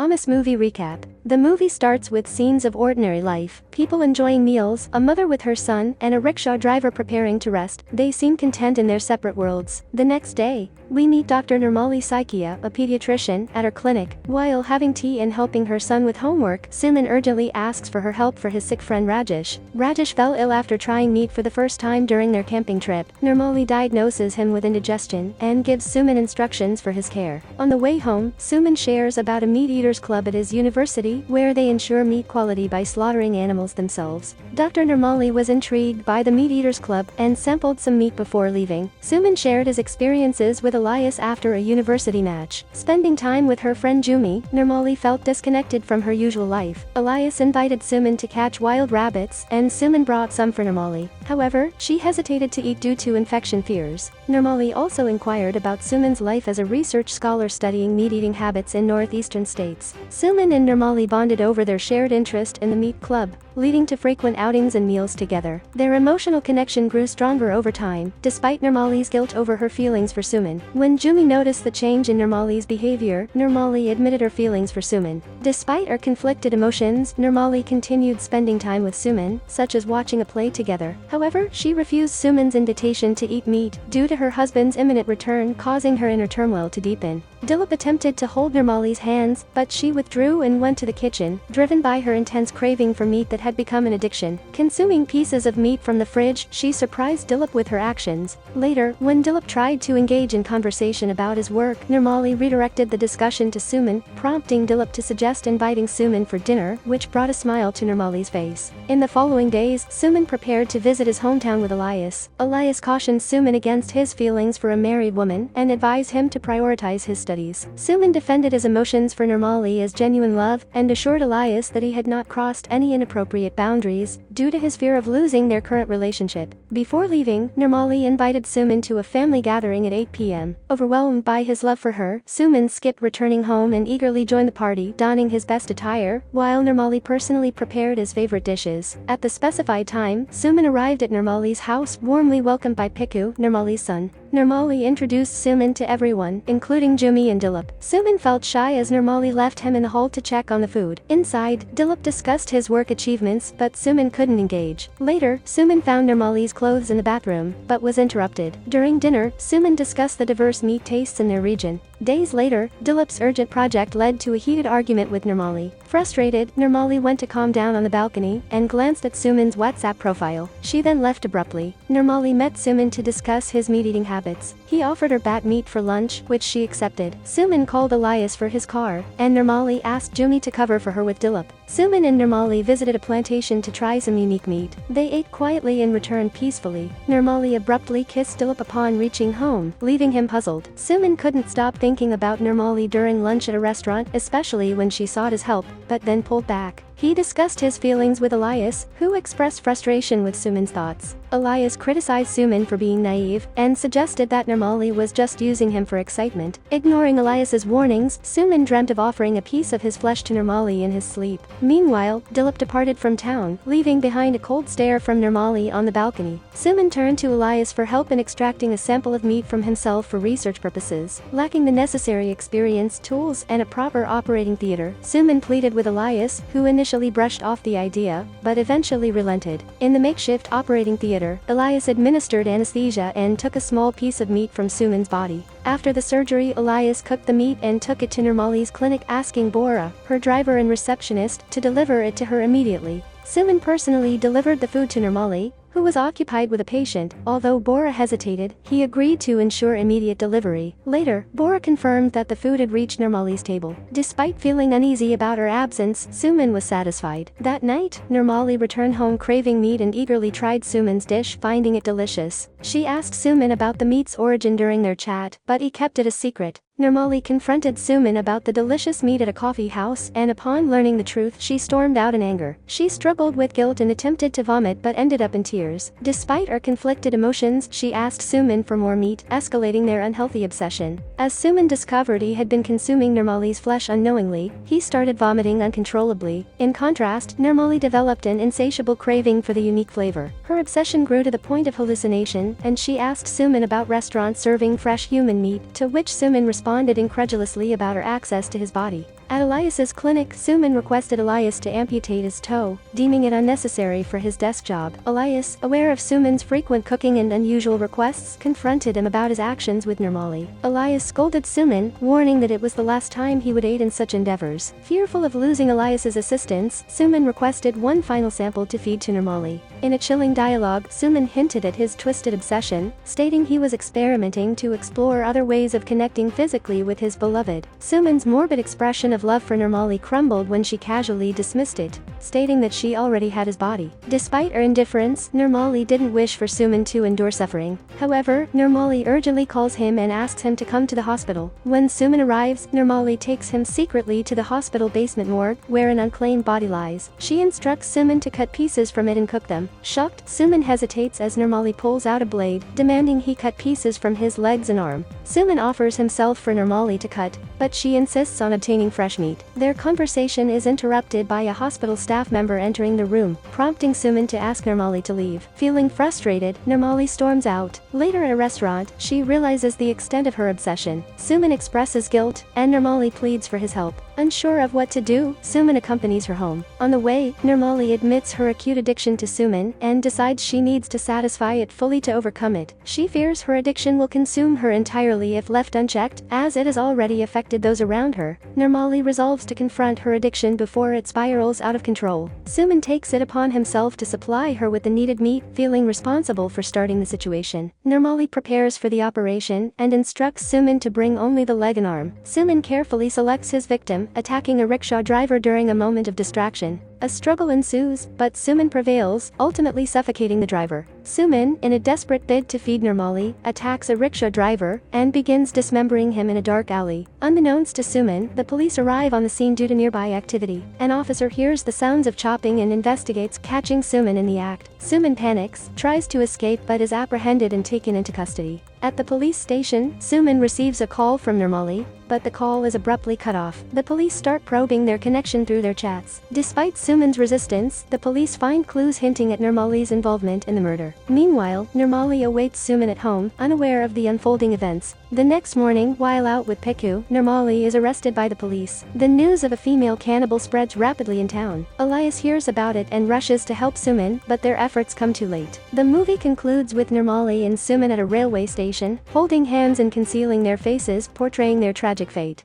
Aamis movie recap. The movie starts with scenes of ordinary life, people enjoying meals, a mother with her son, and a rickshaw driver preparing to rest. They seem content in their separate worlds. The next day, we meet Dr. Nirmali Saikia, a pediatrician, at her clinic. While having tea and helping her son with homework, Suman urgently asks for her help for his sick friend Rajesh. Rajesh fell ill after trying meat for the first time during their camping trip. Nirmali diagnoses him with indigestion and gives Suman instructions for his care. On the way home, Suman shares about a meat eaters club at his university where they ensure meat quality by slaughtering animals themselves. Dr. Nirmali was intrigued by the meat eaters club and sampled some meat before leaving. Suman shared his experiences with Elias after a university match. Spending time with her friend Jumi, Nirmali felt disconnected from her usual life. Elias invited Suman to catch wild rabbits, and Suman brought some for Nirmali. However, she hesitated to eat due to infection fears. Nirmali also inquired about Suman's life as a research scholar studying meat-eating habits in northeastern states. Suman and Nirmali bonded over their shared interest in the meat club, leading to frequent outings and meals together. Their emotional connection grew stronger over time, despite Nirmali's guilt over her feelings for Suman. When Jumi noticed the change in Nirmali's behavior, Nirmali admitted her feelings for Suman. Despite her conflicted emotions, Nirmali continued spending time with Suman, such as watching a play together. However, she refused Suman's invitation to eat meat due to her husband's imminent return, causing her inner turmoil to deepen. Dilip attempted to hold Nirmali's hands, but she withdrew and went to the kitchen, driven by her intense craving for meat that had become an addiction. Consuming pieces of meat from the fridge, she surprised Dilip with her actions. Later, when Dilip tried to engage in conversation about his work, Nirmali redirected the discussion to Suman, prompting Dilip to suggest inviting Suman for dinner, which brought a smile to Nirmali's face. In the following days, Suman prepared to visit his hometown with Elias. Elias cautioned Suman against his feelings for a married woman and advised him to prioritize his studies. Suman defended his emotions for Nirmali as genuine love and assured Elias that he had not crossed any inappropriate boundaries due to his fear of losing their current relationship. Before leaving, Nirmali invited Suman to a family gathering at 8 p.m. Overwhelmed by his love for her, Suman skipped returning home and eagerly joined the party, donning his best attire, while Nirmali personally prepared his favorite dishes. At the specified time, Suman arrived at Nirmali's house, warmly welcomed by Piku, Nirmali's son. Nirmali introduced Suman to everyone, including Jumi and Dilip. Suman felt shy as Nirmali left him in the hall to check on the food. Inside, Dilip discussed his work achievements, but Suman couldn't engage. Later, Suman found Nirmali's clothes in the bathroom, but was interrupted. During dinner, Suman discussed the diverse meat tastes in their region. Days later, Dilip's urgent project led to a heated argument with Nirmali. Frustrated, Nirmali went to calm down on the balcony and glanced at Suman's WhatsApp profile. She then left abruptly. Nirmali met Suman to discuss his meat-eating habits. He offered her bat meat for lunch, which she accepted. Suman called Elias for his car, and Nirmali asked Jumi to cover for her with Dilip. Suman and Nirmali visited a plantation to try some unique meat. They ate quietly and returned peacefully. Nirmali abruptly kissed Dilip upon reaching home, leaving him puzzled. Suman couldn't stop thinking about Nirmali during lunch at a restaurant, especially when she sought his help, but then pulled back. He discussed his feelings with Elias, who expressed frustration with Suman's thoughts. Elias criticized Suman for being naive and suggested that Nirmali was just using him for excitement. Ignoring Elias's warnings, Suman dreamt of offering a piece of his flesh to Nirmali in his sleep. Meanwhile, Dilip departed from town, leaving behind a cold stare from Nirmali on the balcony. Suman turned to Elias for help in extracting a sample of meat from himself for research purposes. Lacking the necessary experience, tools, and a proper operating theater, Suman pleaded with Elias, who initially brushed off the idea, but eventually relented. In the makeshift operating theater, Elias administered anesthesia and took a small piece of meat from Suman's body. After the surgery, Elias cooked the meat and took it to Nirmali's clinic, asking Bora, her driver and receptionist, to deliver it to her immediately. Suman personally delivered the food to Nirmali, who was occupied with a patient. Although Bora hesitated, he agreed to ensure immediate delivery. Later, Bora confirmed that the food had reached Nirmali's table. Despite feeling uneasy about her absence, Suman was satisfied. That night, Nirmali returned home craving meat and eagerly tried Suman's dish, finding it delicious. She asked Suman about the meat's origin during their chat, but he kept it a secret. Nirmali confronted Suman about the delicious meat at a coffee house, and upon learning the truth, she stormed out in anger. She struggled with guilt and attempted to vomit but ended up in tears. Despite her conflicted emotions, she asked Suman for more meat, escalating their unhealthy obsession. As Suman discovered he had been consuming Nirmali's flesh unknowingly, he started vomiting uncontrollably. In contrast, Nirmali developed an insatiable craving for the unique flavor. Her obsession grew to the point of hallucination, and she asked Suman about restaurants serving fresh human meat, to which Suman responded responded incredulously about her access to his body. At Elias's clinic, Suman requested Elias to amputate his toe, deeming it unnecessary for his desk job. Elias, aware of Suman's frequent cooking and unusual requests, confronted him about his actions with Nirmali. Elias scolded Suman, warning that it was the last time he would aid in such endeavors. Fearful of losing Elias's assistance, Suman requested one final sample to feed to Nirmali. In a chilling dialogue, Suman hinted at his twisted obsession, stating he was experimenting to explore other ways of connecting physically with his beloved. Suman's morbid expression of love for Nirmali crumbled when she casually dismissed it, stating that she already had his body. Despite her indifference, Nirmali didn't wish for Suman to endure suffering. However, Nirmali urgently calls him and asks him to come to the hospital. When Suman arrives, Nirmali takes him secretly to the hospital basement morgue, where an unclaimed body lies. She instructs Suman to cut pieces from it and cook them. Shocked, Suman hesitates as Nirmali pulls out a blade, demanding he cut pieces from his legs and arm. Suman offers himself for Nirmali to cut, but she insists on obtaining fresh meat. Their conversation is interrupted by a hospital staff member entering the room, prompting Suman to ask Nirmali to leave. Feeling frustrated, Nirmali storms out. Later at a restaurant, she realizes the extent of her obsession. Suman expresses guilt, and Nirmali pleads for his help. Unsure of what to do, Suman accompanies her home. On the way, Nirmali admits her acute addiction to Suman and decides she needs to satisfy it fully to overcome it. She fears her addiction will consume her entirely if left unchecked, as it has already affected those around her. Nirmali resolves to confront her addiction before it spirals out of control. Suman takes it upon himself to supply her with the needed meat, feeling responsible for starting the situation. Nirmali prepares for the operation and instructs Suman to bring only the leg and arm. Suman carefully selects his victim, attacking a rickshaw driver during a moment of distraction. A struggle ensues, but Suman prevails, ultimately suffocating the driver. Suman, in a desperate bid to feed Nirmali, attacks a rickshaw driver and begins dismembering him in a dark alley. Unbeknownst to Suman, the police arrive on the scene due to nearby activity. An officer hears the sounds of chopping and investigates, catching Suman in the act. Suman panics, tries to escape but is apprehended and taken into custody. At the police station, Suman receives a call from Nirmali, but the call is abruptly cut off. The police start probing their connection through their chats. Despite Suman's resistance, the police find clues hinting at Nirmali's involvement in the murder. Meanwhile, Nirmali awaits Suman at home, unaware of the unfolding events. The next morning, while out with Piku, Nirmali is arrested by the police. The news of a female cannibal spreads rapidly in town. Elias hears about it and rushes to help Suman, but their efforts come too late. The movie concludes with Nirmali and Suman at a railway station, holding hands and concealing their faces, portraying their tragic fate.